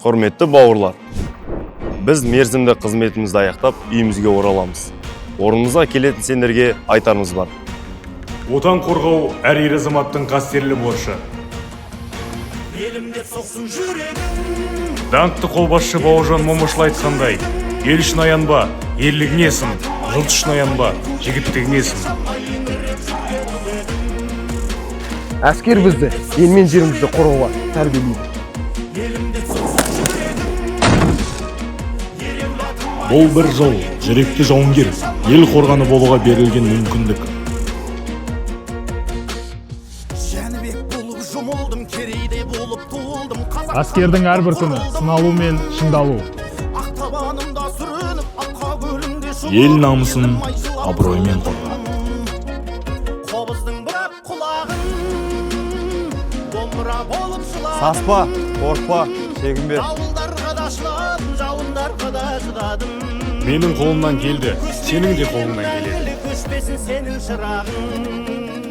Құрметті бауырлар, біз мерзімді қызметімізді аяқтап үйімізге ораламыз. Орнымызға келетін сендерге айтарымыз бар. Отан қорғау әр ер азаматтың қастерлі борышы. Даңқты қолбасшы Бауыржан Момышұлы айтқандай, ел үшін аянба, ерлігіңе сын, жұрт үшін аянба, жігіттігіңе сын. Әскер бізді, ел мен жерімізді қорғауға тәрбиелейді. Бұл бір жыл, жүректі жауынгер, ел қорғаны болуға берілген мүмкіндік. Әскердің әрбір күні сыналу мен шыңдалу. Ел намысын абыроймен қорға. Саспа, қорқпа, шегінбе. Менің қолымнан келді, сенің де қолыңнан келеді. Көшпесін сенің шырағың.